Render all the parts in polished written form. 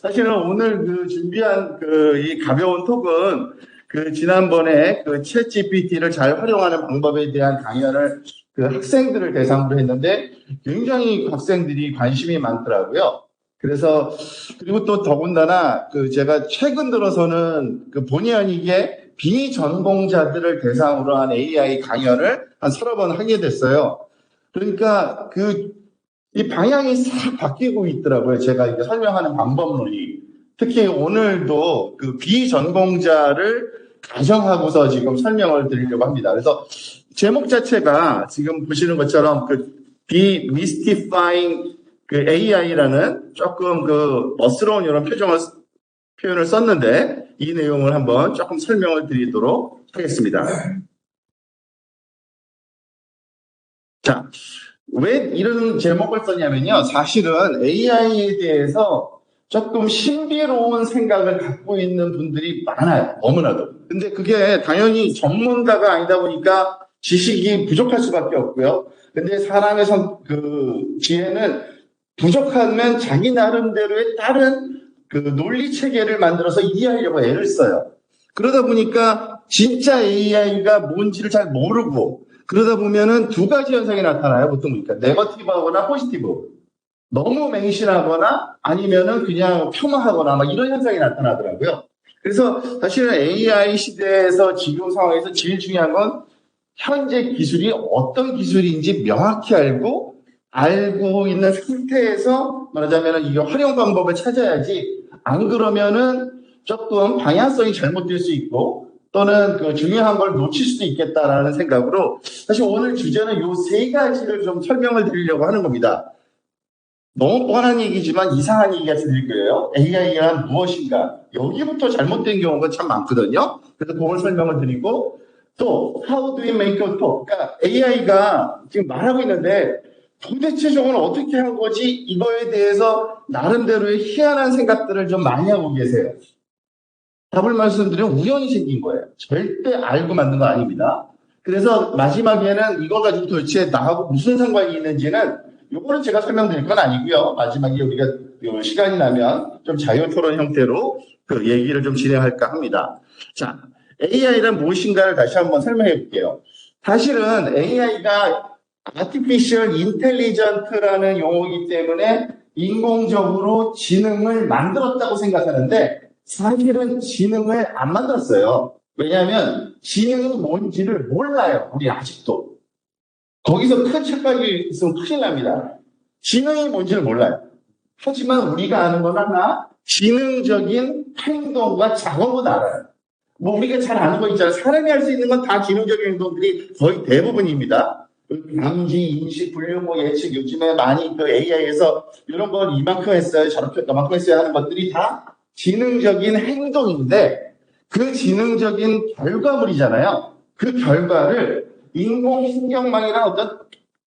사실은 오늘 준비한 이 가벼운 톡은 지난번에 챗 GPT를 잘 활용하는 방법에 대한 강연을 학생들을 대상으로 했는데 굉장히 학생들이 관심이 많더라고요. 그래서 그리고 또 더군다나 제가 최근 들어서는 본의 아니게 비전공자들을 대상으로 한 AI 강연을 한 서너 번 하게 됐어요. 그러니까 이 방향이 싹 바뀌고 있더라고요. 제가 이게 설명하는 방법론이. 특히 오늘도 비전공자를 가정하고서 지금 설명을 드리려고 합니다. 그래서 제목 자체가 지금 보시는 것처럼 Demystifying AI라는 조금 멋스러운 이런 표현을 썼는데 이 내용을 한번 조금 설명을 드리도록 하겠습니다. 자, 왜 이런 제목을 썼냐면요. 사실은 AI에 대해서 조금 신비로운 생각을 갖고 있는 분들이 많아요. 너무나도. 근데 그게 당연히 전문가가 아니다 보니까 지식이 부족할 수밖에 없고요. 근데 사람의 지혜는 부족하면 자기 나름대로의 다른 논리 체계를 만들어서 이해하려고 애를 써요. 그러다 보니까 진짜 AI가 뭔지를 잘 모르고 그러다 보면은 두 가지 현상이 나타나요. 보통 그러니까 네거티브하거나 포지티브. 너무 맹신하거나 아니면은 그냥 폄하하거나 막 이런 현상이 나타나더라고요. 그래서 사실은 AI 시대에서 지금 상황에서 제일 중요한 건 현재 기술이 어떤 기술인지 명확히 알고 있는 상태에서 말하자면 이게 활용 방법을 찾아야지 안 그러면은 조금 방향성이 잘못될 수 있고 또는 중요한 걸 놓칠 수도 있겠다라는 생각으로 사실 오늘 주제는 요 세 가지를 좀 설명을 드리려고 하는 겁니다. 너무 뻔한 얘기지만 이상한 얘기 같이 들릴 거예요. AI가 무엇인가? 여기부터 잘못된 경우가 참 많거든요. 그래서 그걸 설명을 드리고 또 How do we make a talk? 그러니까 AI가 지금 말하고 있는데 도대체 저건 어떻게 한 거지? 이거에 대해서 나름대로의 희한한 생각들을 좀 많이 하고 계세요. 답을 말씀드리면 우연히 생긴 거예요. 절대 알고 만든 거 아닙니다. 그래서 마지막에는 이거 가지고 도대체 나하고 무슨 상관이 있는지는 요거는 제가 설명드릴 건 아니고요. 마지막에 우리가 시간이 나면 좀 자유 토론 형태로 얘기를 좀 진행할까 합니다. 자, AI란 무엇인가를 다시 한번 설명해 볼게요. 사실은 AI가 Artificial Intelligence라는 용어이기 때문에 인공적으로 지능을 만들었다고 생각하는데 사실은 지능을 안 만들었어요. 왜냐하면 지능이 뭔지를 몰라요. 우리 아직도. 거기서 큰 착각이 있으면 큰일 납니다. 지능이 뭔지를 몰라요. 하지만 우리가 아는 건 하나, 지능적인 행동과 작업은 알아요. 뭐 우리가 잘 아는 거 있잖아요. 사람이 할 수 있는 건 다 지능적인 행동들이 거의 대부분입니다. 감지, 인식, 분류, 예측, 요즘에 많이 AI에서 이런 건 이만큼 했어요. 저렇게 이만큼 했어요 하는 것들이 다 지능적인 행동인데 그 지능적인 결과물이잖아요. 그 결과를 인공신경망이나 어떤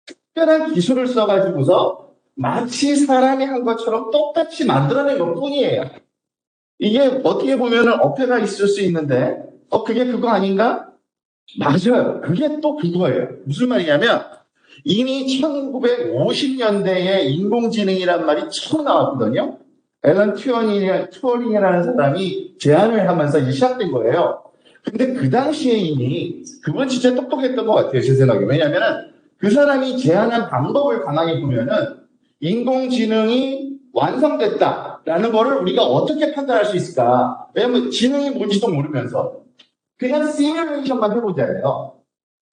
특별한 기술을 써가지고서 마치 사람이 한 것처럼 똑같이 만들어낸 것 뿐이에요. 이게 어떻게 보면 어폐가 있을 수 있는데 그게 그거 아닌가? 맞아요. 그게 또 그거예요. 무슨 말이냐면 이미 1950년대에 인공지능이란 말이 처음 나왔거든요. 앨런 튜어링이라는 사람이 제안을 하면서 이제 시작된 거예요. 근데 그 당시에 이미 그건 진짜 똑똑했던 것 같아요. 제 생각에. 왜냐하면 그 사람이 제안한 방법을 가만히 보면은 인공지능이 완성됐다라는 거를 우리가 어떻게 판단할 수 있을까? 왜냐하면 지능이 뭔지도 모르면서 그냥 시뮬레이션만 해보자예요.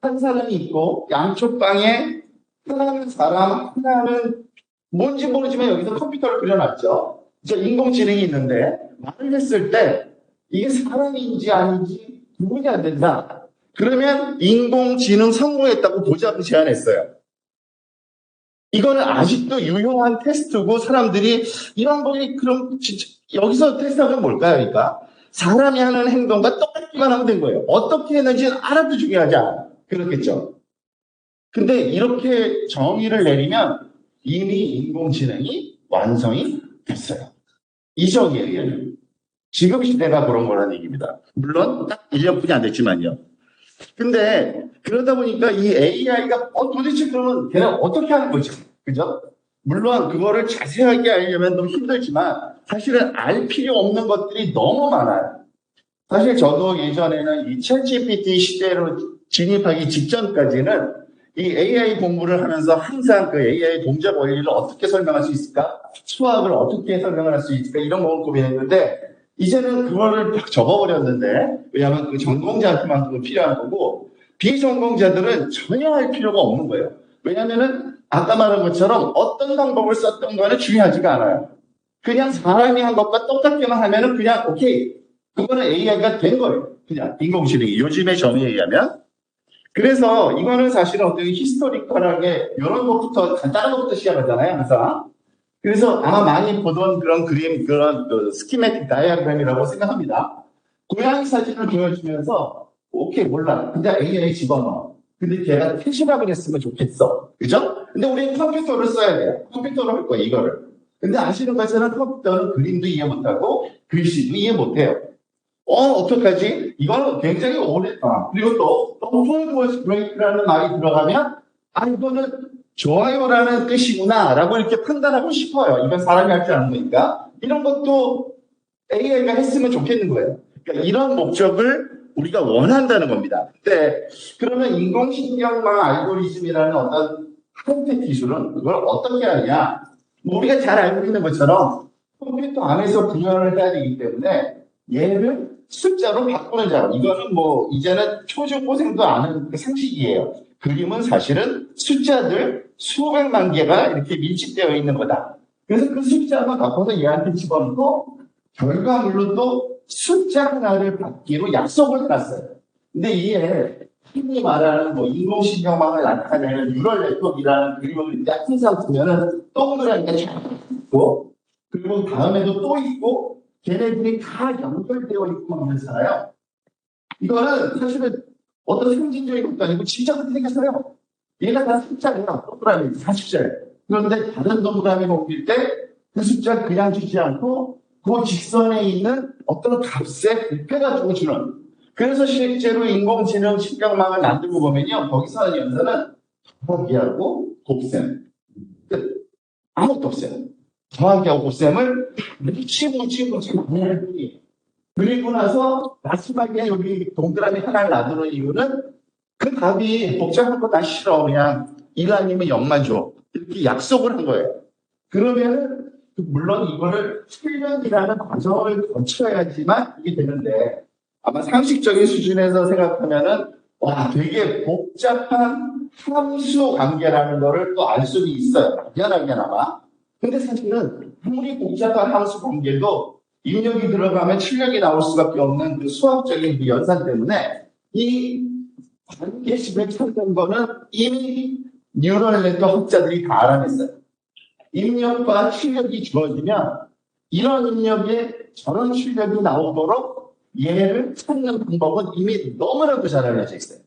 한 사람이 있고 양쪽 방에 하나는 사람, 하나는 뭔지 모르지만 여기서 컴퓨터를 그려놨죠. 이제 인공지능이 있는데 말을 했을 때 이게 사람인지 아닌지 구분이 안 된다. 그러면 인공지능 성공했다고 보자고 제안했어요. 이거는 아직도 유효한 테스트고 사람들이 이런 거니 그럼 진짜 여기서 테스트하는 건 뭘까요? 그러니까 사람이 하는 행동과 똑같기만 하면 된 거예요. 어떻게 했는지는 알아도 중요하지 않아요. 그렇겠죠. 근데 이렇게 정의를 내리면 이미 인공지능이 완성이 됐어요. 이적이에요. 지금 시대가 그런 거라는 얘기입니다. 물론 딱 1년뿐이 안 됐지만요. 근데 그러다 보니까 이 AI가 도대체 그러면 걔는 어떻게 하는 거죠? 그죠? 물론 그거를 자세하게 알려면 좀 힘들지만 사실은 알 필요 없는 것들이 너무 많아요. 사실 저도 예전에는 이 챗GPT 시대로 진입하기 직전까지는 이 AI 공부를 하면서 항상 그 AI 동작 원리를 어떻게 설명할 수 있을까? 수학을 어떻게 설명을 할 수 있을까? 이런 걸 고민했는데, 이제는 그거를 딱 접어버렸는데, 왜냐하면 그 전공자한테만 그거 필요한 거고, 비전공자들은 전혀 할 필요가 없는 거예요. 왜냐하면은 아까 말한 것처럼 어떤 방법을 썼던 거는 중요하지가 않아요. 그냥 사람이 한 것과 똑같게만 하면은 그냥 오케이. 그거는 AI가 된 거예요. 그냥 인공지능이 요즘의 정의에 의하면. 그래서 이거는 사실은 어떤 히스토리컬하게 이런 것부터 간단한 것부터 시작하잖아요, 항상. 그래서 아마 많이 보던 그런 그림, 그런 그 스키매틱 다이어그램이라고 생각합니다. 고양이 사진을 보여주면서 오케이 몰라, 그냥 AI 집어넣어. 근데 걔가 캐시락을 했으면 좋겠어, 그죠? 근데 우리는 컴퓨터를 써야 돼요. 컴퓨터로 할 거예요, 이거를. 근데 아시는 것처럼 컴퓨터는 그림도 이해 못하고 글씨도 이해 못해요. 어떡하지? 이거는 굉장히 오래다. 그리고 또 forward break라는 말이 들어가면, 이거는 좋아요라는 뜻이구나, 라고 이렇게 판단하고 싶어요. 이건 사람이 할 줄 아는 거니까. 이런 것도 AI가 했으면 좋겠는 거예요. 그러니까 이런 목적을 우리가 원한다는 겁니다. 근데 그러면 인공신경망 알고리즘이라는 어떤 하이텍 기술은 그걸 어떻게 하냐? 뭐 우리가 잘 알고 있는 것처럼 컴퓨터 안에서 구현을 해야 되기 때문에 얘를 숫자로 바꾸는 작업. 이거는 뭐 이제는 초중고생도 아는 그 상식이에요. 그림은 사실은 숫자들 수백만 개가 이렇게 밀집되어 있는 거다. 그래서 그 숫자만 바꿔서 얘한테 집어넣고 결과물로 또 숫자 하나를 받기로 약속을 해놨어요. 근데 이게 흔히 말하는 뭐 인공신경망을 나타내는 뉴럴 네트워크라는 그림을 항상 보면은 동그라미가 쫙 있고, 그리고 다음에도 또 있고, 걔네들이 다 연결되어 있고 하면서요. 이거는 사실은 어떤 상징적인 것도 아니고 진짜 그렇게 생겼어요. 얘가 다 숫자예요. 동그라미 다 숫자예요. 그런데 다른 동그라미를 옮길 때 그 숫자 그냥 주지 않고 그 직선에 있는 어떤 값에 곱해가지고 주는. 그래서 실제로 인공지능 신경망을 만들고 보면요. 거기서 하는 연산은 더하기하고 곱셈. 끝. 아무것도 없어요. 더하기하고 곱셈을 무지 많이 할 뿐이에요. 그리고 나서 마지막에 여기 동그라미 하나를 놔두는 이유는 그 답이 복잡한 거 다 싫어. 그냥 1 아니면 0만 줘. 이렇게 약속을 한 거예요. 그러면 물론 이거를 훈련이라는 과정을 거쳐야지만 이게 되는데 아마 상식적인 수준에서 생각하면은 와 되게 복잡한 함수 관계라는 거를 또 알 수는 있어요. 막연하게나마. 근데 사실은 아무리 복잡한 함수 관계도 입력이 들어가면 출력이 나올 수밖에 없는 그 수학적인 그 연산 때문에 이 관계식을 찾는 거는 이미 뉴럴 네트워크 학자들이 다 알아냈어요. 입력과 출력이 주어지면 이런 입력에 저런 출력이 나오도록 얘를 찾는 방법은 이미 너무나도 잘 알려져 있어요.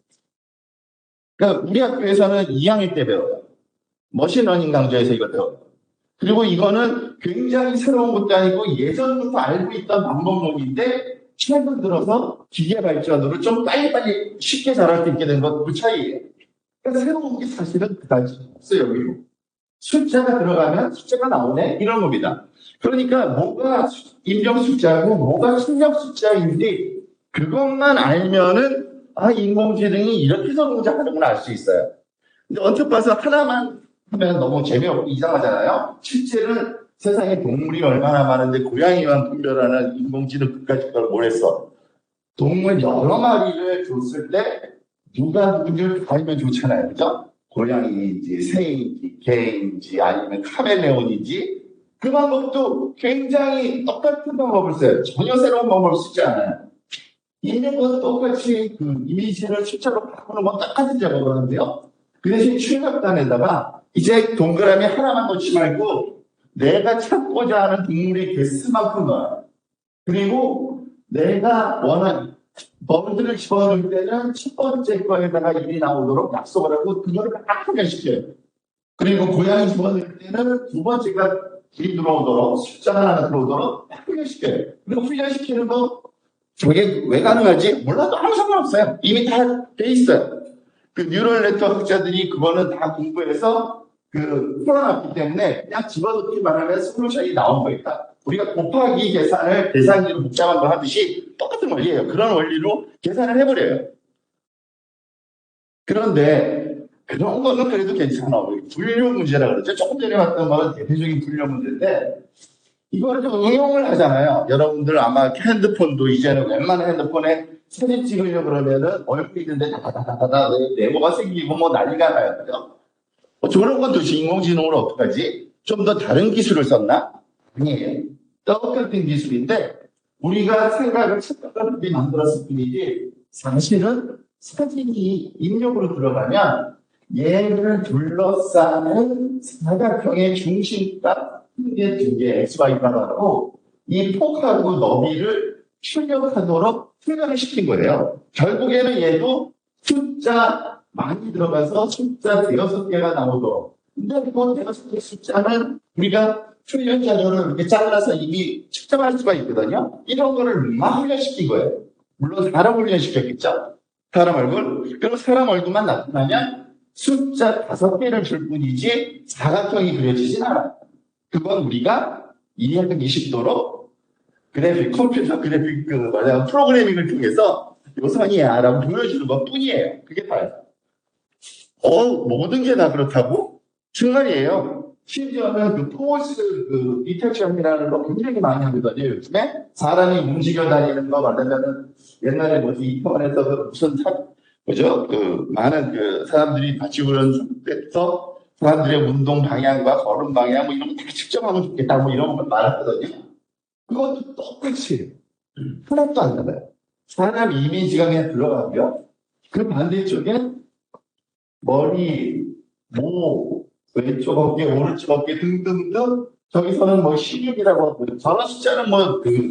그러니까 우리 학교에서는 2학년 때 배워요. 머신러닝 강좌에서 이걸 배워요. 그리고 이거는 굉장히 새로운 것도 아니고 예전부터 알고 있던 방법론인데 최근 들어서 기계 발전으로 좀 빨리빨리 쉽게 잘할 수 있게 된 것 그 차이예요. 그러니까 새로운 게 사실은 그다지 없어요. 여기로. 숫자가 들어가면 숫자가 나오네 이런 겁니다. 그러니까 뭐가 입력 숫자고 뭐가 출력 숫자인지 그것만 알면은 인공지능이 이렇게 해서 동작하는구나 알 수 있어요. 근데 언뜻 봐서 하나만 하면 너무 재미없고 이상하잖아요. 실제는 세상에 동물이 얼마나 많은데 고양이만 분별하는 인공지능 그까짓 걸 뭘 했어. 동물 여러 마리를 줬을 때 누가 누군지를 알면 좋잖아요. 그죠? 고양이인지 새인지 개인지 아니면 카멜레온인지 그 방법도 굉장히 똑같은 방법을 써요. 전혀 새로운 방법을 쓰지 않아요. 있는 건 똑같이 그 이미지를 숫자로 바꾸는 건 똑같은 작업을 하는데요. 그 대신 출력단에다가 이제 동그라미 하나만 넣지 말고 내가 찾고자 하는 동물의 개수만큼 넣어요. 그리고 내가 원하는 범위를 집어넣을 때는 첫 번째 거에다가 일이 나오도록 약속을 하고 그거를 딱 훈련시켜요. 그리고 고양이 집어넣을 때는 두 번째가 길이 들어오도록 숫자 하나 들어오도록 딱 훈련시켜요. 그리고 훈련시키는 거 저게 왜 가능하지? 몰라도 아무 상관없어요. 이미 다 돼 있어요. 그 뉴럴 네트워크 학자들이 그거는 다 공부해서 풀어놨기 때문에 그냥 집어넣기만 하면 솔루션이 나온 거니까 우리가 곱하기 계산을 계산기로 복잡한 걸 하듯이 똑같은 원리예요. 그런 원리로 계산을 해버려요. 그런데 그런 거는 그래도 괜찮아. 분류 문제라 그러죠. 조금 전에 봤던 거는 대표적인 분류 문제인데 이거를 좀 응용을 하잖아요. 여러분들 아마 핸드폰도 이제는 웬만한 핸드폰에 사진 찍으려고 그러면은 얼굴 있는데 다다다다다 네모가 생기고 뭐 난리가 나요. 그죠? 저런 건 도대체 인공지능으로 어떡하지? 좀 더 다른 기술을 썼나? 아니에요. 똑같은 기술인데 우리가 생각을 착각하게 만들었을 뿐이지 사실은 사진이 입력으로 들어가면 얘를 둘러싸는 사각형의 중심값 게 두 개, XY가 나고 이 폭하고 너비를 출력하도록 생각을 시킨 거예요. 결국에는 얘도 숫자 많이 들어가서 숫자 대여섯 개가 나오도록. 근데 그 대여섯 개 숫자는 우리가 출력 자료를 이렇게 잘라서 이미 측정할 수가 있거든요. 이런 거를 막 훈련시킨 거예요. 물론 사람 훈련시켰겠죠. 사람 얼굴. 그럼 사람 얼굴만 나타나면 숫자 다섯 개를 줄 뿐이지 사각형이 그려지진 않아요. 그건 우리가 220도로 컴퓨터 그래픽, 프로그래밍을 통해서 요 선이야 라고 보여주는 것 뿐이에요. 그게 다예요. 모든 게 다 그렇다고? 정말이에요. 심지어는 포즈 디텍션이라는 거 굉장히 많이 하거든요, 요즘에. 사람이 움직여 다니는 거 말하면은 옛날에 이태원에서 많은 사람들이 같이 오는 데서 사람들의 운동 방향과 걸음 방향 이런 거 다 측정하면 좋겠다 이런 걸 말했거든요. 그것도 똑같이 하나도 안 달라요. 사람 이미지가 그냥 들어가고요. 그 반대쪽에 머리, 목, 왼쪽 어깨, 오른쪽 어깨 등등등 저기서는 신입이라고 하고 저런 숫자는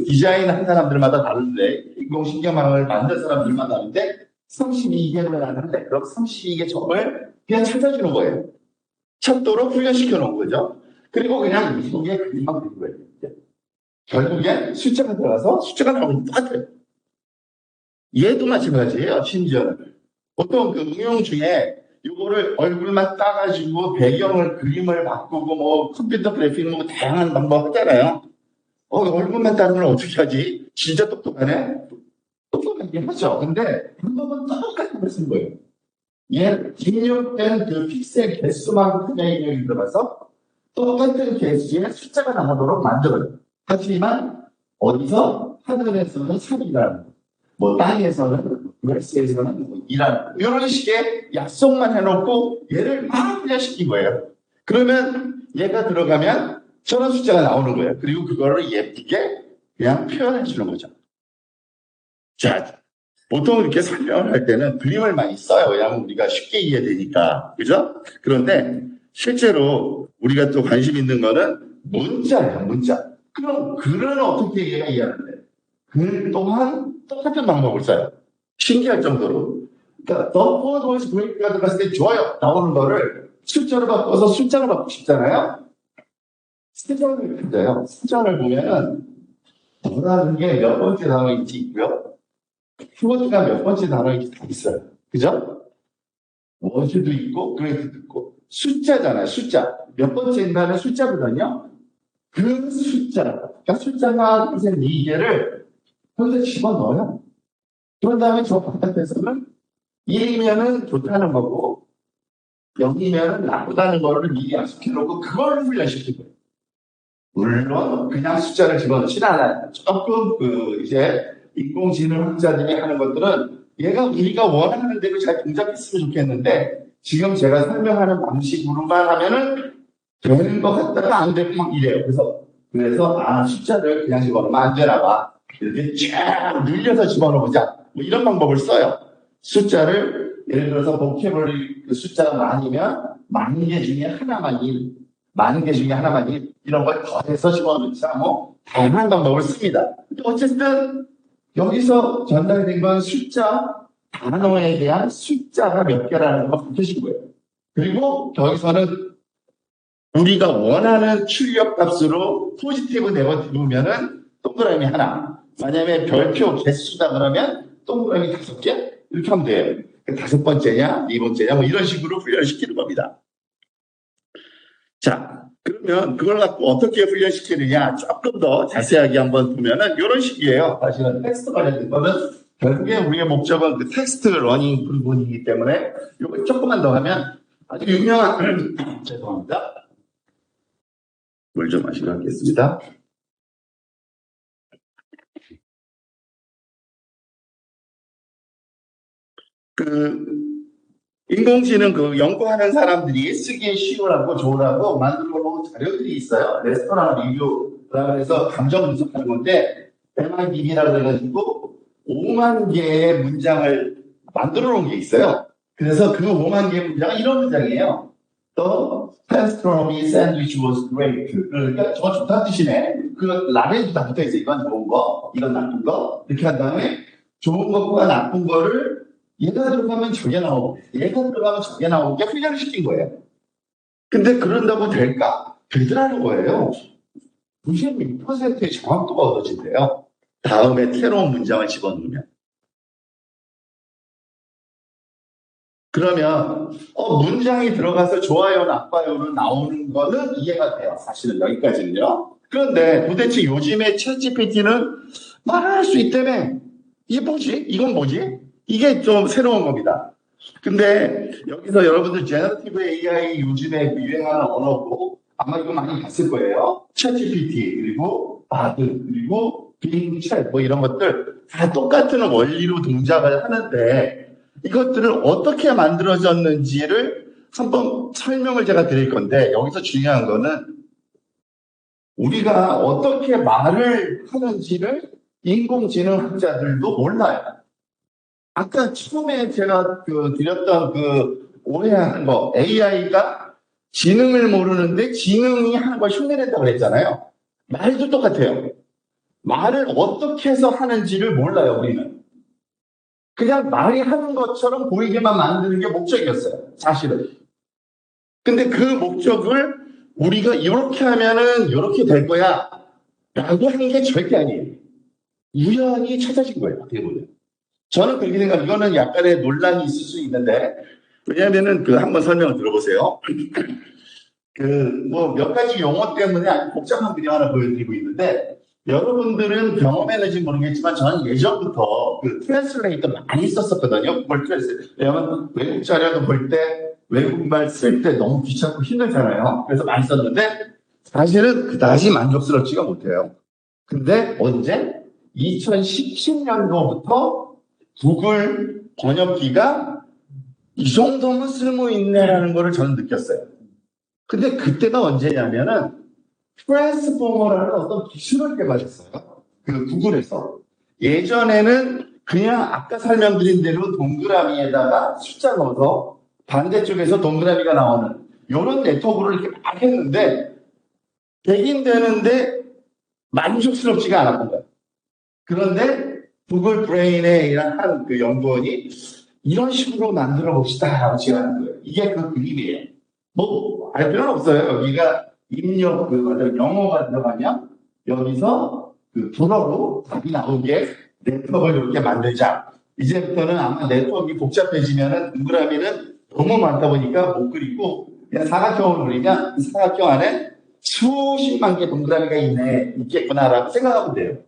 디자인한 사람들마다 다른데 인공신경망을 만든 사람들마다 다른데 32개를 하는데 그럼 32개 점을 그냥 찾아주는 거예요. 찾도록 훈련시켜 놓은 거죠. 그리고 그냥 이 속에 그림만 그린 거예요. 결국엔 숫자가 들어가서 숫자가 나오면 똑같아요. 얘도 마찬가지예요. 심지어는 보통 응용 중에 이거를 얼굴만 따가지고 배경을 그림을 바꾸고 컴퓨터 그래픽 다양한 방법 하잖아요. 얼굴만 따는 걸 어떻게 하지? 진짜 똑똑하네? 똑똑하게 하죠. 근데 방법은 똑같은 걸 쓴 거예요. 얘 입력된 픽셀 개수만큼의 입력이 들어가서 똑같은 개수의 숫자가 나오도록 만들어요. 하지만 어디서 하늘에서는 3이라는 땅에서는 월세에서는 2라는 이런 식의 약속만 해놓고 얘를 막 훈련시킨 거예요. 그러면 얘가 들어가면 저런 숫자가 나오는 거예요. 그리고 그거를 예쁘게 그냥 표현해 주는 거죠. 자, 보통 이렇게 설명을 할 때는 그림을 많이 써요. 왜냐하면 우리가 쉽게 이해되니까. 그죠? 그런데 실제로 우리가 또 관심 있는 거는 문자예요, 문자. 그럼 글은 어떻게 얘가 이해하는데? 글 또한 똑같은 방법을 써요. 신기할 정도로. 그러니까 The phone was great가 들어갔을 때 좋아요 나오는 거를 숫자로 바꿔서 숫자로 바꾸고 싶잖아요. 사전을 근데요. 사전을 보면은 더라는 게 몇 번째 단어인지 있고요. 키워드가 몇 번째 단어인지 다 있어요. 그죠? 워즈도 있고 그레이트도 있고 숫자잖아요. 숫자. 몇 번째인가는 숫자거든요. 그 숫자. 그러니까 숫자가 선생님 이 개를 현재 집어넣어요. 그런 다음에 저 바깥에서는 1이면은 좋다는 거고 0이면은 나쁘다는 거를 미리 약속해놓고 그걸 훈련시키고 물론 그냥 숫자를 집어넣지는 않아요. 조금 이제 인공지능 학자들이 하는 것들은 얘가 우리가 원하는 대로 잘 동작했으면 좋겠는데 지금 제가 설명하는 방식으로만 하면은 되는 것 같다가 안 되고 막 이래요. 그래서 숫자를 그냥 집어넣으면 안 되나 봐. 이렇게 쫙 늘려서 집어넣어보자. 이런 방법을 써요. 숫자를 예를 들어서 보케블러리 숫자가 많으면 많은 개 중에 하나만 1, 많은 개 중에 하나만 1 이런 걸 더해서 집어넣자 다양한 방법을 씁니다. 어쨌든 여기서 전달된 건 숫자 단어에 대한 숫자가 몇 개라는 걸 밝혀진 거예요. 그리고 여기서는 우리가 원하는 출력 값으로 포지티브 네거티브면은 동그라미 하나. 만약에 별표 개수다 그러면 동그라미 5개? 이렇게 하면 돼요. 5번째냐, 2번째냐, 이런 식으로 훈련시키는 겁니다. 자, 그러면 그걸 갖고 어떻게 훈련시키느냐 조금 더 자세하게 한번 보면은 이런 식이에요. 사실은 텍스트 관련된 거는 결국에 우리의 목적은 그 텍스트 러닝 부분이기 때문에 이거 조금만 더 하면 아주 유명한 죄송합니다. 물 좀 마시고 하겠습니다. 그 인공지능 그 연구하는 사람들이 쓰기에 쉬우라고 좋으라고 만들어 놓은 자료들이 있어요. 레스토랑 리뷰라고 해서 감정 분석하는 건데 MIDB라고 해가지고 5만 개의 문장을 만들어 놓은 게 있어요. 그래서 그 5만 개의 문장은 이런 문장이에요. 또 pastrami sandwich was great. 그러니까 저거 좋다는 뜻이네. 그 라벨도 다 붙어 있어요. 이건 좋은 거, 이건 나쁜 거. 이렇게 한 다음에 좋은 것과 나쁜 거를 얘가 들어가면 저게 나오고, 얘가 들어가면 저게 나오게 훈련을 시킨 거예요. 근데 그런다고 될까? 되더라는 거예요. 96%의 정확도가 얻어진대요. 다음에 새로운 문장을 집어넣으면. 그러면 문장이 들어가서 좋아요, 나빠요로 나오는 거는 이해가 돼요. 사실은 여기까지는요. 그런데 도대체 요즘에 챗GPT는 말할 수 있다며. 이게 뭐지? 이건 뭐지? 이게 좀 새로운 겁니다. 근데 여기서 여러분들 제너러티브 AI 요즘에 유행하는 언어고 아마 이거 많이 봤을 거예요. 챗GPT 그리고 바드 그리고 빙 챗 뭐 이런 것들 다 똑같은 원리로 동작을 하는데 이것들을 어떻게 만들어졌는지를 한번 설명을 제가 드릴 건데 여기서 중요한 거는 우리가 어떻게 말을 하는지를 인공지능학자들도 몰라요. 아까 처음에 제가 드렸던 오해하는 거, AI가 지능을 모르는데 지능이 하는 걸 흉내낸다고 그랬잖아요. 말도 똑같아요. 말을 어떻게 해서 하는지를 몰라요, 우리는. 그냥 말이 하는 것처럼 보이게만 만드는 게 목적이었어요, 사실은. 근데 그 목적을 우리가 이렇게 하면은 이렇게 될 거야 라고 하는 게 절대 아니에요. 우연히 찾아진 거예요, 어떻게 보면. 저는 그렇게 생각해요. 이거는 약간의 논란이 있을 수 있는데, 왜냐하면은 한번 설명을 들어보세요. 뭐 몇 가지 용어 때문에 아주 복잡한 그림 하나 보여드리고 있는데, 여러분들은 경험했는지 모르겠지만 저는 예전부터 트랜스레이터 많이 썼었거든요. 구글 트랜스레이터. 왜냐하면 외국 자료도 볼 때 외국말 쓸 때 너무 귀찮고 힘들잖아요. 그래서 많이 썼는데 사실은 그다지 만족스럽지가 못해요. 근데 언제? 2017년도부터 구글 번역기가 이 정도면 쓸모 있네라는 거를 저는 느꼈어요. 근데 그때가 언제냐면은 트랜스포머라는 어떤 기술을 개발했어요. 구글에서. 예전에는 그냥 아까 설명드린 대로 동그라미에다가 숫자 넣어서 반대쪽에서 동그라미가 나오는 이런 네트워크를 이렇게 막 했는데 되긴 되는데 만족스럽지가 않았던 거예요. 그런데 구글 브레인의 한 연구원이 이런 식으로 만들어 봅시다 라고 제안한 거예요. 이게 그 그림이에요. 뭐 알 필요는 없어요. 여기가 입력 영어가 들어가면 여기서 불어로 답이 나오게 네트워크를 이렇게 만들자. 이제부터는 아마 네트워크가 복잡해지면은 동그라미는 너무 많다 보니까 못 그리고 그냥 사각형을 그리면 사각형 안에 수십만 개 동그라미가 있겠구나라고 생각하면 돼요.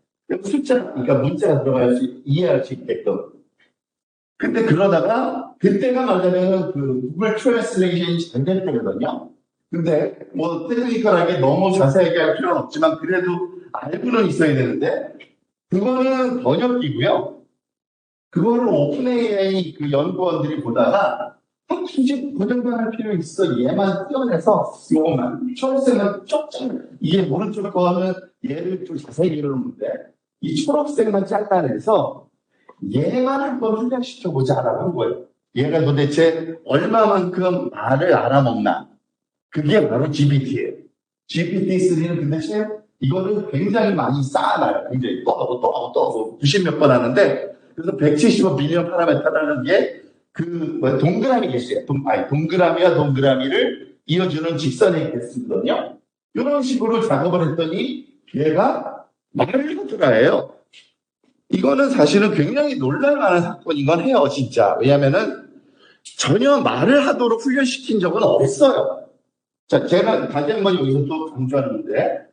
숫자, 그러니까 문자가 들어가야지 이해할 수 있게끔. 근데 그러다가 그때가 말하자면 구글 트랜스레이션이 잘 될 때거든요. 근데 뭐 테크니컬하게 너무 자세하게 할 필요는 없지만 그래도 알고는 있어야 되는데 그거는 번역기고요. 그거를 오픈 AI 연구원들이 보다가 굳이 번역만 할 필요 있어. 얘만 떼어내서 요것만 초록색만 쪽쪽 이게 오른쪽 거는 얘를 좀 자세히 이루는데 이 초록색만 잘라내서 얘만 한번 훈련시켜보자라고 한 거예요. 얘가 도대체 얼마만큼 말을 알아먹나. 그게 바로 GPT예요. GPT-3는 그 대신 이거를 굉장히 많이 쌓아놔요. 굉장히 또 하고 90몇 번 하는데 그래서 175 빌리언 파라메터라는 게 동그라미 개수예요. 동그라미와 동그라미를 이어주는 직선의 개수거든요. 이런 식으로 작업을 했더니 얘가 말을 하더라예요. 이거는 사실은 굉장히 놀랄만한 사건인 건 해요, 진짜. 왜냐면은 전혀 말을 하도록 훈련시킨 적은 없어요. 자, 제가 다시 한번 여기서 또 강조하는데,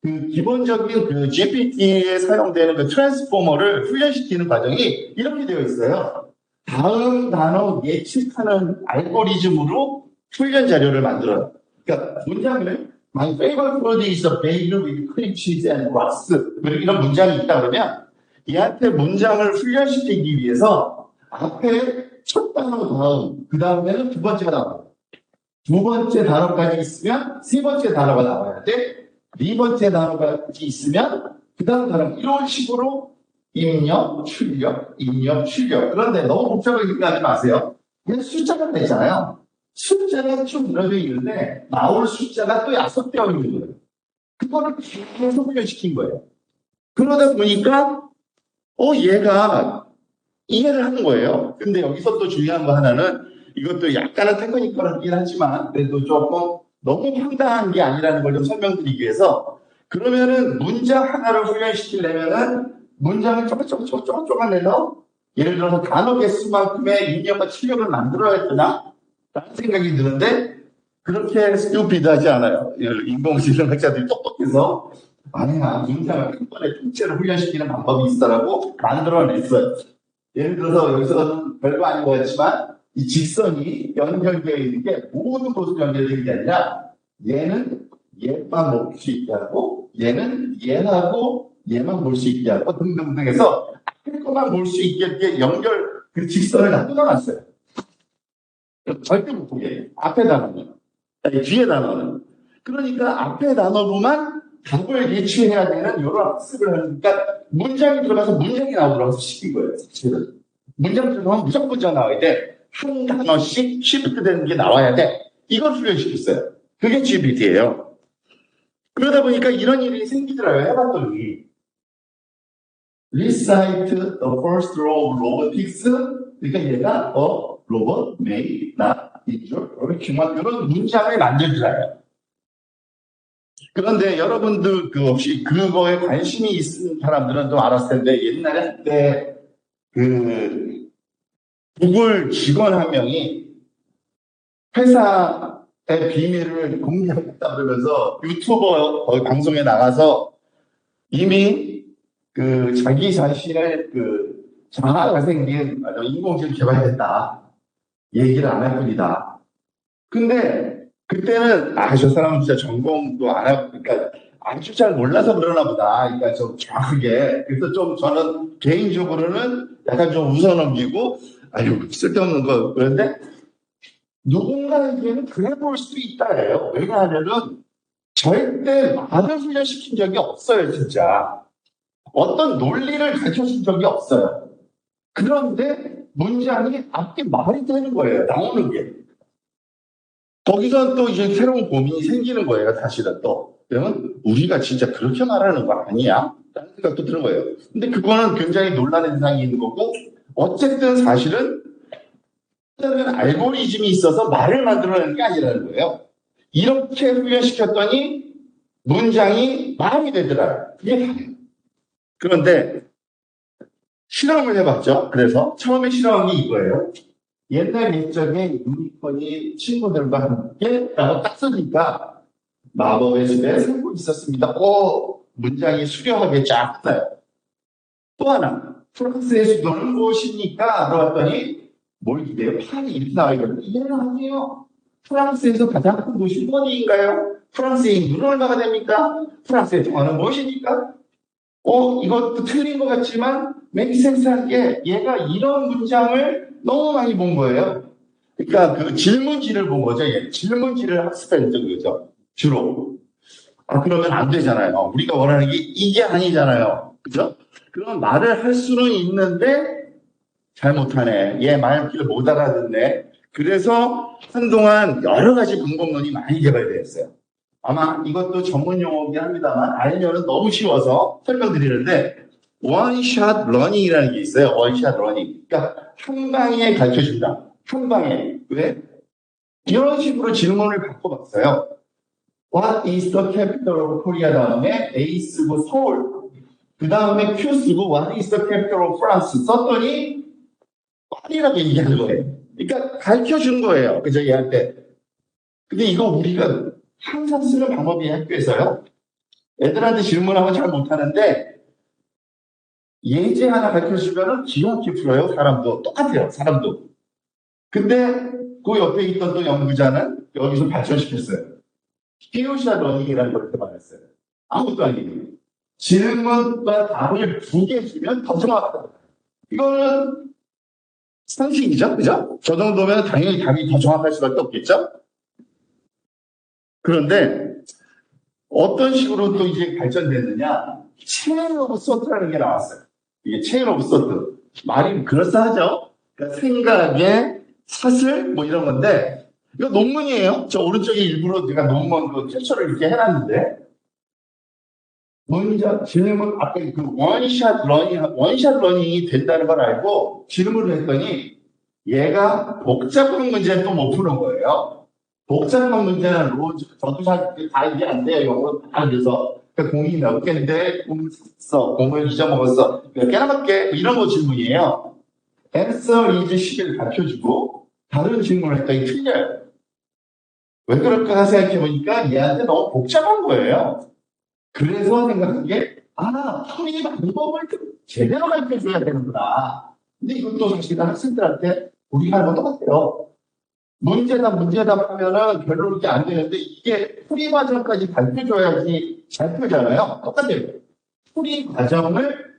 그 기본적인 그 GPT에 사용되는 그 트랜스포머를 훈련시키는 과정이 이렇게 되어 있어요. 다음 단어 예측하는 알고리즘으로 훈련 자료를 만들어요. 그러니까 문장을 My favorite food is a bagel with cream cheese and grass. 이런 문장이 있다 그러면 얘한테 문장을 훈련시키기 위해서 앞에 첫 단어 다음, 그 다음에는 두 번째가 나와요. 두 번째 단어까지 있으면 세 번째 단어가 나와야 돼. 네 번째 단어가 있으면 그 다음 단어. 이런 식으로 입력, 출력, 입력, 출력. 그런데 너무 복잡하게 생각하지 마세요. 그냥 숫자가 되잖아요. 숫자가 쭉 늘어져 있는데 나올 숫자가 또 약속되어 있는 거예요. 그거를 계속 훈련시킨 거예요. 그러다 보니까 얘가 이해를 하는 거예요. 근데 여기서 또 중요한 거 하나는 이것도 약간은 테크니컬하긴 하지만 그래도 조금 너무 황당한 게 아니라는 걸 좀 설명드리기 위해서 그러면은 문장 하나를 훈련시키려면은 문장을 조금 내서 예를 들어서 단어 개수만큼의 입력과 출력을 만들어야 되나? 라는 생각이 드는데 그렇게 스튜피드하지 않아요. 인공지능 학자들이 똑똑해서 아니야 문장을 한 번에 통째로 훈련시키는 방법이 있어라고 만들어냈어요. 예를 들어서 여기서는 별거 아닌 것 같지만 이 직선이 연결되어 있는 게 모든 곳으로 연결되는 게 아니라 얘는 얘만 볼 수 있게 하고 얘는 얘하고 얘만 볼 수 있게 하고 등등등 해서 앞에 거만 볼 수 있게 이렇게 연결 그 직선을 다 끊어놨어요. 절대 못 보게. 앞에 단어는. 아니, 뒤에 단어는. 그러니까 앞에 단어로만 답을 예측해야 되는 이런 학습을 하니까 문장이 들어가서 문장이 나오도록 시킨 거예요. 사실은. 문장 들어가면 무조건 문장 나와야 돼. 한 단어씩 쉬프트 되는 게 나와야 돼. 이걸 훈련시켰어요. 그게 GPT예요. 그러다 보니까 이런 일이 생기더라고요. 해봤더니 Recite the first row of robotics. 그러니까 얘가 robot may not injure or human 이런 문장을 만들더라고요. 그런데 여러분들 혹시 그거에 관심이 있는 사람들은 좀 알았을 텐데 옛날에 한때 그 구글 직원 한 명이 회사의 비밀을 공개했다 그러면서 유튜버 방송에 나가서 이미 그 자기 자신의 그 자아가 생긴 인공지능 개발했다 얘기를 안 할 뿐이다. 근데 그때는 저 사람은 진짜 전공도 안 하고 그러니까 아주 잘 몰라서 그러나 보다. 그러니까 좀 정확하게. 그래서 좀 저는 개인적으로는 약간 좀 웃어넘기고 아유 쓸데없는 거 그런데 누군가에게는 그래 볼 수 있다예요. 왜냐하면은 절대 말을 훈련시킨 적이 없어요, 진짜. 어떤 논리를 가르쳐준 적이 없어요. 그런데 문장이 앞에 말이 되는 거예요, 나오는 게. 거기서 또 이제 새로운 고민이 생기는 거예요, 사실은 또. 그러면 우리가 진짜 그렇게 말하는 거 아니야? 라는 생각도 드는 거예요. 근데 그거는 굉장히 논란의 대상이 있는 거고, 어쨌든 사실은 알고리즘이 있어서 말을 만들어내는 게 아니라는 거예요. 이렇게 훈련시켰더니 문장이 말이 되더라고요. 그게 다예요. 그런데 실험을 해봤죠. 그래서 처음에 실험한 게 이거예요. 옛날 옛적에 유니콘이 친구들과 함께 라고 딱 쓰니까 마법의 숲에 살고 있었습니다. 문장이 수려하게 쫙 떠요. 또 하나, 프랑스의 수도는 무엇입니까? 물어봤더니 뭘 기대요? 파리 이렇게 나와 있거든요. 이해는 아니에요. 프랑스에서 가장 큰 도시 어디인가요? 프랑스의 인구는 얼마가 됩니까? 프랑스의 정화는 무엇입니까? 이것도 틀린 것 같지만 맥센스한 게 얘가 이런 문장을 너무 많이 본 거예요. 그러니까 그 질문지를 본 거죠. 얘. 질문지를 학습했던 거죠. 주로. 그러면 안 되잖아요. 우리가 원하는 게 이게 아니잖아요. 그죠? 그런 말을 할 수는 있는데 잘 못하네. 얘 말귀를 못 알아듣네. 그래서 한동안 여러 가지 방법론이 많이 개발되었어요. 아마 이것도 전문 용어이긴 합니다만 알면은 너무 쉬워서 설명드리는데 원샷 러닝이라는 게 있어요. 원샷 러닝. 그러니까 한 방에 가르쳐준다. 한 방에. 왜? 이런 식으로 질문을 바꿔봤어요. What is the capital of Korea 다음에 A 쓰고 서울. 그 다음에 Q 쓰고 What is the capital of France 썼더니 파리라고 얘기하는 거예요. 그러니까 가르쳐준 거예요. 그죠? 얘한테. 근데 이거 우리가 항상 쓰는 방법이 학교에서요. 애들한테 질문하면 잘 못하는데 예제 하나 가르쳐주면은 기가 막히게 풀어요. 사람도 똑같아요. 사람도. 근데 그 옆에 있던 또 연구자는 여기서 발전시켰어요. 피오샤 러닝이라는 걸 이렇게 말했어요. 아무것도 아니에요. 질문과 답을 두 개 주면 더 정확하다. 이거는 상식이죠, 그죠? 저 정도면 당연히 답이 더 정확할 수밖에 없겠죠? 그런데 어떤 식으로 또 이제 발전됐느냐? 체인 오브 소트라는 게 나왔어요. 이게 체인 오브 소트. 말이 그럴싸하죠? 그러니까 생각의 사슬 뭐 이런 건데 이거 논문이에요. 저 오른쪽에 일부러 제가 논문 그 캡처를 이렇게 해놨는데 먼저 질문 아까 그 원샷 러닝이 된다는 걸 알고 질문을 했더니 얘가 복잡한 문제는 또 못 푸는 거예요. 복잡한 문제는 저도 사실 다 이게 안 돼요. 영어로 다 그래서 그러니까 공이 몇 개인데 공을 샀어, 공을 잊어먹었어, 몇 개나 밖에 이런 거 질문이에요. answer is 시계를 가르쳐주고 다른 질문을 했더니 틀려요. 왜 그럴까 생각해보니까 얘한테 너무 복잡한 거예요. 그래서 생각한 게, 풀이 방법을 제대로 가르쳐줘야 되는구나. 근데 이것도 사실은 학생들한테 우리가 하는 건 똑같아요. 문제답 하면은 별로 그렇게 안 되는데 이게 풀이 과정까지 가르쳐줘야지 잘 풀잖아요. 똑같아요. 풀이 과정을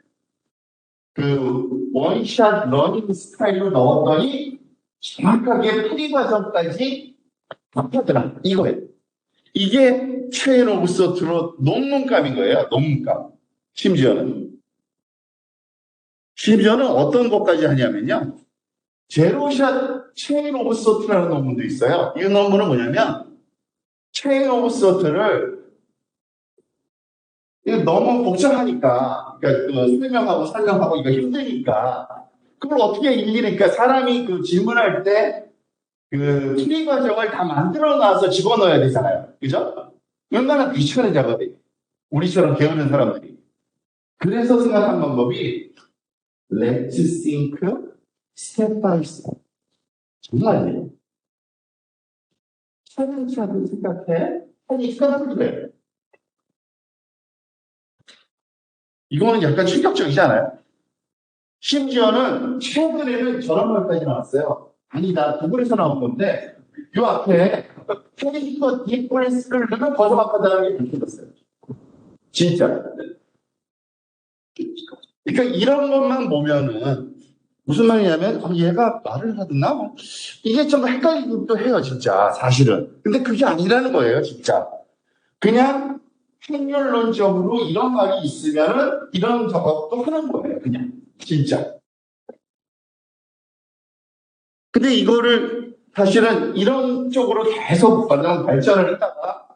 그 원샷 러닝 스타일로 넣었더니 정확하게 풀이 과정까지 답하더라. 이거예요. 이게 체인 오브 소트로 논문감인 거예요. 논문감. 심지어는 어떤 것까지 하냐면요. 제로샷 체인 오브 소트라는 논문도 있어요. 이 논문은 뭐냐면 체인 오브 소트를 너무 복잡하니까 그러니까 그 설명하고 이거 힘드니까 그걸 어떻게 일일이 사람이 그 질문할 때 그 추리 과정을 다 만들어 놔서 집어넣어야 되잖아요. 그죠? 얼마나 귀찮은 작업이에요. 우리처럼 배우는 사람들이. 그래서 생각한 방법이 Let's think step by step. 정말요. 차근차근 생각해. 하니까 그래. 이거는 약간 충격적이지 않아요? 심지어는 최근에는 저런 말까지 나왔어요. 아니다, 구글에서 나온 건데 요 앞에 캐릭터 디퍼런스를 넣으면 더 정확하다는 게 밝혀졌어요. 진짜. 그러니까 이런 것만 보면은 무슨 말이냐면 얘가 말을 하드나? 이게 좀 헷갈리기도 해요, 진짜 사실은. 근데 그게 아니라는 거예요, 진짜. 그냥 확률론적으로 이런 말이 있으면은 이런 작업도 하는 거예요, 그냥. 진짜. 근데 이거를 사실은 이런 쪽으로 계속 발전을 하다가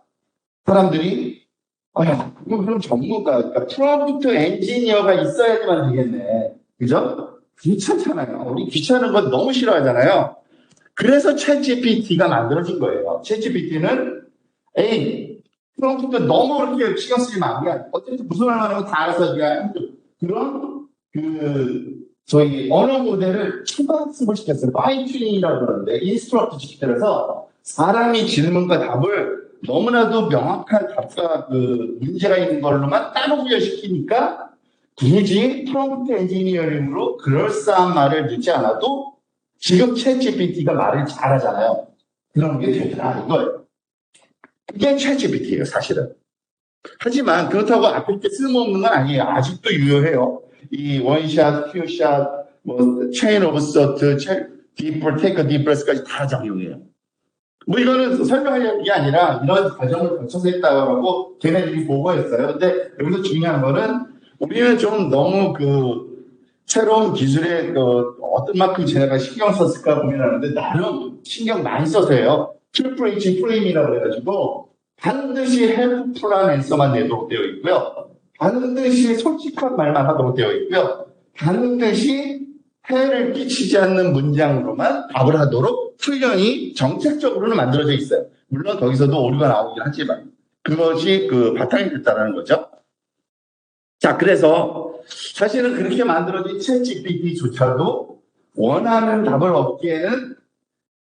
사람들이 그럼 전문가, 그러니까 프롬프트 엔지니어가 있어야지만 되겠네. 그죠? 귀찮잖아요. 우리 귀찮은 건 너무 싫어하잖아요. 그래서 챗GPT가 만들어진 거예요. 챗GPT는 프롬프트 너무 그렇게 신경 쓰지 마. 그냥 어쨌든 무슨 말 하는 거 다 알아서 그냥 그런 저희 언어 모델을 추가학습을 시켰어요. 파인 튜닝이라고 그러는데 인스트럭트 시켜서 사람이 질문과 답을 너무나도 명확한 답과 문제가 있는 걸로만 따로 구별시키니까 굳이 프롬프트 엔지니어링으로 그럴싸한 말을 넣지 않아도 지금 챗GPT가 말을 잘하잖아요. 그런 게 되더라 이거예요. 그게 챗GPT예요, 사실은. 하지만 그렇다고 앞에 게 쓸모없는 건 아니에요. 아직도 유효해요. 이 원샷, 퓨샷, 체인 오브 소트, 디퍼, 테이크 디퍼스까지 다 적용해요. 이거는 설명하려는 게 아니라 이런 과정을 거쳐서 했다고 걔네들이 보고했어요. 근데 여기서 중요한 거는 우리는 좀 너무 새로운 기술에 어떤 만큼 제가 신경 썼을까 고민하는데 나름 신경 많이 써서 해요. 트리플 H 프레임이라고 해가지고 반드시 헬프 플랜 앤서만 내도록 되어 있고요. 반드시 솔직한 말만 하도록 되어 있고요. 반드시 해를 끼치지 않는 문장으로만 답을 하도록 훈련이 정책적으로는 만들어져 있어요. 물론 거기서도 오류가 나오긴 하지만 그것이 바탕이 됐다는 거죠. 자, 그래서 사실은 그렇게 만들어진 챗GPT조차도 원하는 답을 얻기에는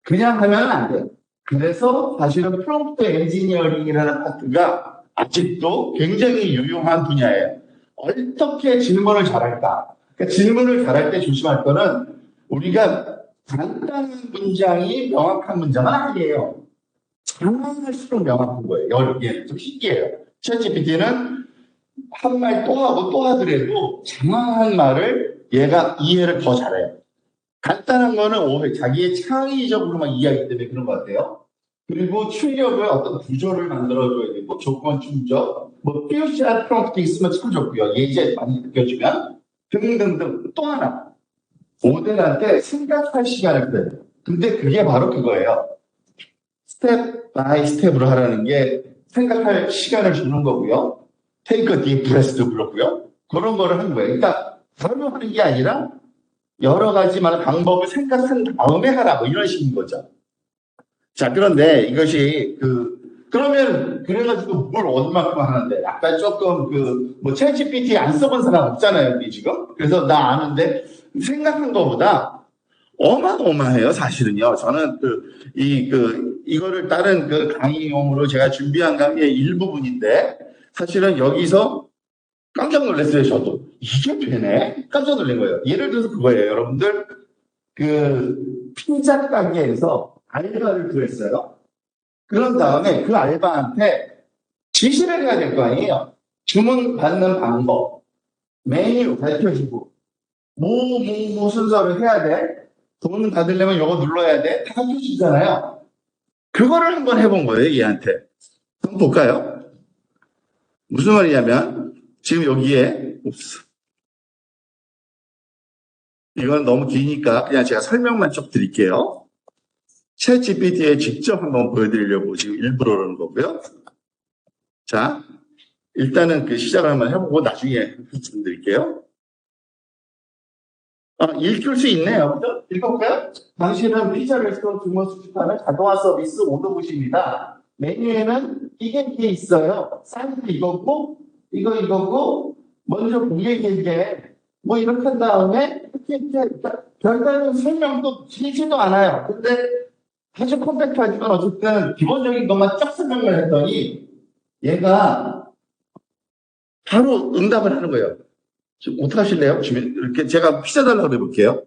그냥 하면 안 돼요. 그래서 사실은 프롬프트 엔지니어링이라는 파트가 아직도 굉장히 유용한 분야예요. 어떻게 질문을 잘할까? 그러니까 질문을 잘할 때 조심할 거는 우리가 간단한 문장이 명확한 문장은 아니에요. 장황할수록 명확한 거예요. 이게 좀 신기해요. 챗GPT는 한 말 또 하고 또 하더라도 장황한 말을 얘가 이해를 더 잘해요. 간단한 거는 오해, 자기의 창의적으로만 이해하기 때문에 그런 것 같아요. 그리고 출력을 어떤 구조를 만들어줘야 되고, 조건 충족, 뭐, POCR 프롬프트 있으면 참 좋고요. 예제 많이 느껴주면, 등등등. 또 하나, 모델한테 생각할 시간을 줘야 돼요. 근데 그게 바로 그거예요. 스텝 바이 스텝으로 하라는 게 생각할 시간을 주는 거고요. 테이크 a deep breath도 그렇고요. 그런 거를 하는 거예요. 그러니까 바로 하는 게 아니라 여러 가지 많은 방법을 생각한 다음에 하라, 뭐 이런 식인 거죠. 자, 그런데 이것이 그러면, 그래가지고 뭘 얼마큼 하는데, 약간 조금 뭐, 챗GPT 안 써본 사람 없잖아요, 우리 지금. 그래서 나 아는데, 생각한 것보다 어마어마해요, 사실은요. 저는 이거를 다른 강의용으로 제가 준비한 강의의 일부분인데, 사실은 여기서 깜짝 놀랐어요, 저도. 이게 되네? 깜짝 놀란 거예요. 예를 들어서 그거예요, 여러분들. 피자 가게에서 알바를 구했어요. 그런 다음에 그 알바한테 지시를 해야 될 거 아니에요. 주문 받는 방법, 메뉴 밝혀주고, 뭐 순서를 해야 돼? 돈 받으려면 이거 눌러야 돼? 다 밝혀주잖아요. 그거를 한번 해본 거예요, 얘한테. 한번 볼까요? 무슨 말이냐면, 지금 여기에, 이건 너무 기니까 그냥 제가 설명만 쭉 드릴게요. 챗 GPT에 직접 한번 보여드리려고 지금 일부러 그러는 거고요. 자, 일단은 시작을 한번 해보고 나중에 말씀드릴게요. 읽을 수 있네요. 그죠? 읽어볼까요? 당신은 피자 레스토랑 주문 수집하는 자동화 서비스 오더봇입니다. 메뉴에는 이게 있어요. 사이즈 이거고, 이거고, 먼저 공개기에 뭐 이렇게 한 다음에 별다른 설명도 길지도 않아요. 근데 아주 컴팩트하지만 어쨌든 기본적인 것만 쫙 설명을 했더니 얘가 바로 응답을 하는 거예요. 좀 어떻게 하실래요? 이렇게 제가 피자 달라고 해볼게요.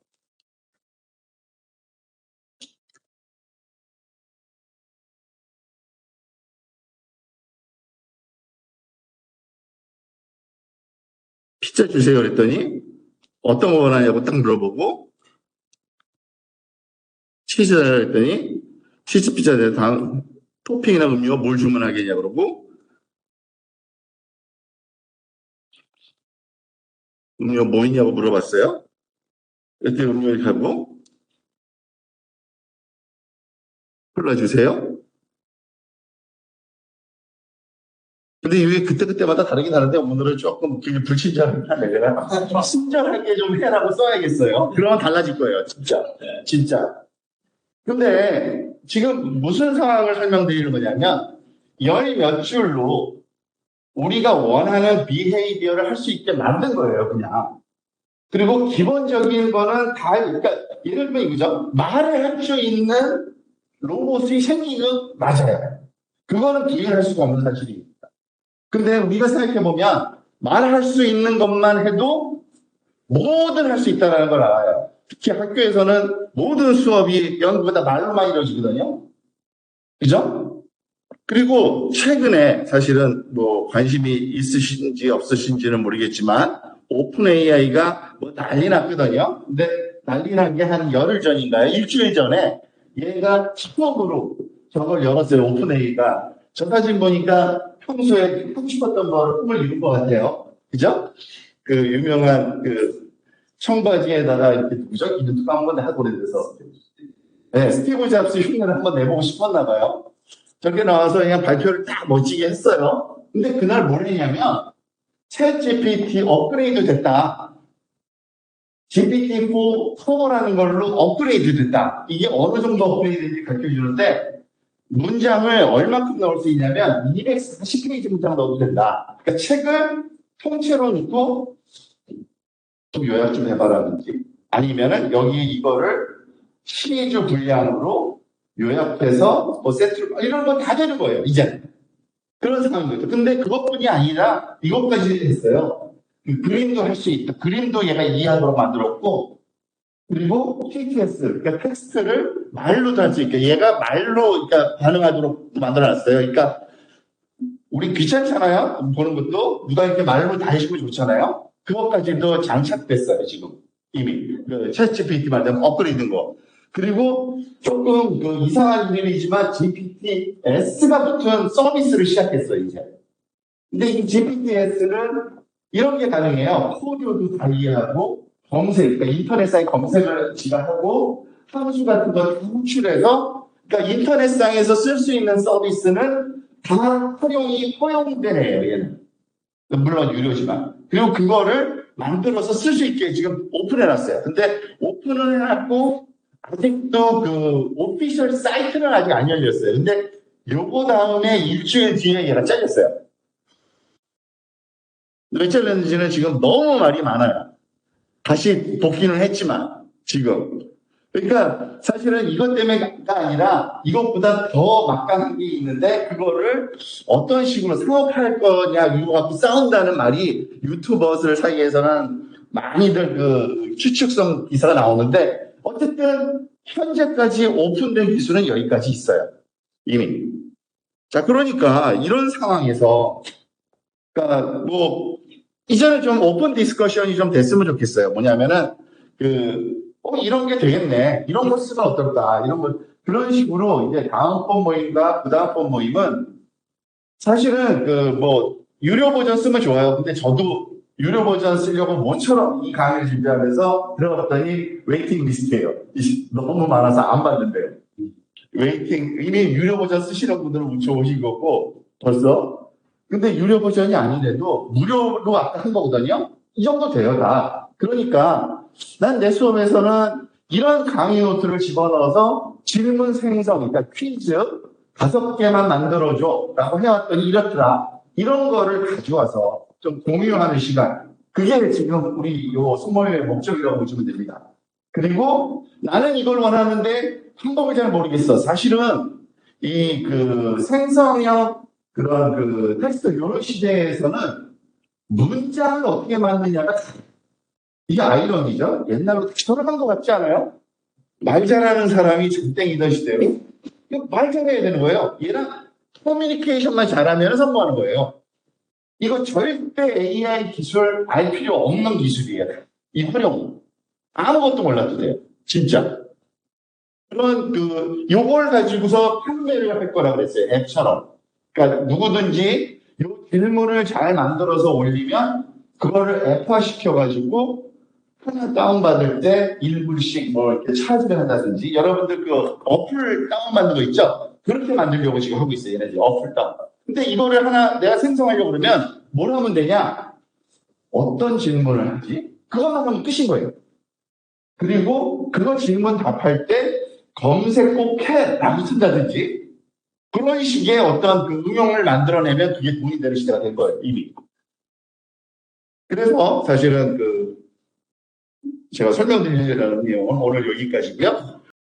피자 주세요 그랬더니 어떤 거 원하냐고 딱 물어보고 치즈 달라고 했더니 치즈 피자 내 다음 토핑이나 음료 뭘 주문하겠냐 그러고 음료 뭐 있냐고 물어봤어요. 그때 음료 이렇게 하고 콜라 주세요. 근데 이게 그때마다 다르긴 하는데 오늘은 조금 불친절하네. 내가 친절하게 좀 해라고 써야겠어요. 그러면 달라질 거예요. 진짜. 진짜. 근데 지금 무슨 상황을 설명드리는 거냐면 열 몇 줄로 우리가 원하는 비헤이비어를 할 수 있게 만든 거예요, 그냥. 그리고 기본적인 거는 그러니까 예를 들면 이거죠. 말을 할 수 있는 로봇이 생기는 맞아요. 그거는 비교할 수가 없는 사실입니다. 근데 우리가 생각해보면 말할 수 있는 것만 해도 뭐든 할 수 있다는 걸 알아요. 특히 학교에서는 모든 수업이 연구보다 말로만 이루어지거든요. 그죠? 그리고 최근에 사실은 뭐 관심이 있으신지 없으신지는 모르겠지만 오픈 AI가 뭐 난리 났거든요. 근데 난리 난 게 한 열흘 전인가요? 일주일 전에 얘가 처음으로 저걸 열었어요. 오픈 AI가. 저 사진 보니까 평소에 하고 싶었던 거 꿈을 이룬 것 같아요. 그죠? 유명한 청바지에다가 이렇게 누구죠? 이름도 까먹었는데 하고 그래서 네, 스티브 잡스 흉내를 한번 내보고 싶었나 봐요. 저렇게 나와서 그냥 발표를 딱 멋지게 했어요. 근데 그날 뭘 했냐면 챗 GPT 업그레이드 됐다. GPT-4라는 걸로 업그레이드 됐다. 이게 어느 정도 업그레이드인지 가르쳐주는데 문장을 얼마큼 넣을 수 있냐면 240페이지 문장 넣어도 된다. 그러니까 책을 통째로 넣고 좀 요약 좀 해봐라든지 아니면은 여기 이거를 시리즈 분량으로 요약해서 뭐 세트로 이런 거 다 되는 거예요. 이제 그런 상황인 거죠. 근데 그것뿐이 아니라 이것까지 했어요. 그 그림도 할 수 있다. 그림도 얘가 이해하도록 만들었고 그리고 TTS, 그러니까 텍스트를 말로도 할 수 있게 얘가 말로 그러니까 반응하도록 만들어놨어요. 그러니까 우리 귀찮잖아요. 보는 것도 누가 이렇게 말로 다 해주고 좋잖아요. 그것까지도 장착됐어요. 지금 이미 그 챗GPT 말하자면 업그레이드인 거. 그리고 조금 그 이상한 이름이지만 GPT-S가 붙은 서비스를 시작했어요. 이제. 근데 이 GPT-S는 이런 게 가능해요. 코드도 다 이해하고 검색, 그러니까 인터넷상에 검색을 지가 하고 함수 같은 거 호출해서 그러니까 인터넷상에서 쓸 수 있는 서비스는 다 활용이 허용되네요. 얘는. 물론 유료지만. 그리고 그거를 만들어서 쓸 수 있게 지금 오픈해놨어요. 근데 오픈을 해놨고 아직도 그 오피셜 사이트는 아직 안 열렸어요. 근데 요거 다음에 일주일 뒤에 얘가 잘렸어요. 왜 잘렸는지는 지금 너무 말이 많아요. 다시 복귀는 했지만 지금. 그러니까 사실은 이것 때문에가 아니라 이것보다 더 막강한 게 있는데 그거를 어떤 식으로 사업할 거냐 이거 갖고 싸운다는 말이 유튜버들 사이에서는 많이들 그 추측성 기사가 나오는데 어쨌든 현재까지 오픈된 기술은 여기까지 있어요. 이미. 자, 그러니까 이런 상황에서 그러니까 뭐 이제는 좀 오픈 디스커션이 좀 됐으면 좋겠어요. 뭐냐면은 이런 게 되겠네. 이런 거 쓰면 어떨까? 이런 거 그런 식으로 이제 다음번 모임과 그 다음번 모임은 사실은 유료 버전 쓰면 좋아요. 근데 저도 유료 버전 쓰려고 모처럼 이 강의를 준비하면서 들어갔더니 웨이팅 리스트예요. 너무 많아서 안 받는데요. 웨이팅 이미 유료 버전 쓰시는 분들은 뭉쳐오신 거고 벌써. 근데 유료 버전이 아니래도 무료로 아까 한 거거든요. 이 정도 돼요 다. 그러니까 난 내 수업에서는 이런 강의 노트를 집어넣어서 질문 생성, 그러니까 퀴즈 5개만 만들어줘 라고 해왔더니 이렇더라. 이런 거를 가져와서 좀 공유하는 시간. 그게 지금 우리 요 소모임의 목적이라고 보시면 됩니다. 그리고 나는 이걸 원하는데 방법을 잘 모르겠어. 사실은 이 생성형 그런 텍스트 이런 시대에서는 문장을 어떻게 만드냐가 이게 아이러니죠. 옛날로 돌아간 것 같지 않아요? 말 잘하는 사람이 장땡이던 시대로 말 잘해야 되는 거예요. 얘랑 커뮤니케이션만 잘하면 성공하는 거예요. 이거 절대 AI 기술 알 필요 없는 기술이에요. 이 활용. 아무것도 몰라도 돼요. 진짜. 그런 요걸 가지고서 판매를 할 거라고 그랬어요. 앱처럼. 그러니까 누구든지 이 질문을 잘 만들어서 올리면 그거를 앱화 시켜가지고 하나 다운받을 때 1불씩 뭐 이렇게 차지를 한다든지 여러분들 어플 다운받는 거 있죠? 그렇게 만들려고 지금 하고 있어요. 얘네들 어플 다운. 근데 이거를 하나 내가 생성하려고 그러면 뭘 하면 되냐? 어떤 질문을 하지? 그것만 하면 끝인 거예요. 그리고 그거 질문 답할 때 검색 꼭 해! 라고 쓴다든지 그런 식의 어떤 응용을 만들어내면 그게 돈이 되는 시대가 된 거예요. 이미. 그래서 사실은 제가 설명드리려는 내용은 오늘 여기까지고요.